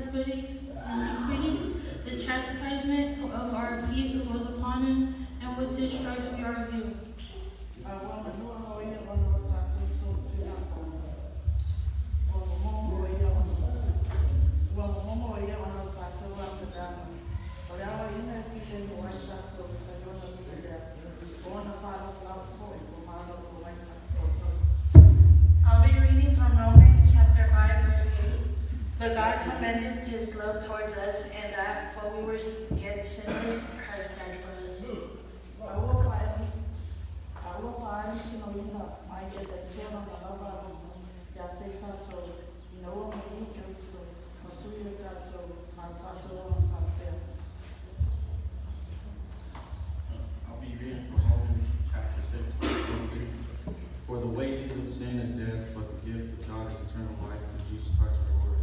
iniquities, the chastisement of our peace was upon him, and with his stripes we are healed. I'll be reading from Romans chapter 5, verse 8. But God commended his love towards us, and that while we were yet sinners, Christ died for us. I'll be reading from Romans chapter 6, verse 23. For the wages of sin is death, but the gift of God is eternal life through Jesus Christ our Lord.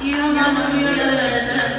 y amando mi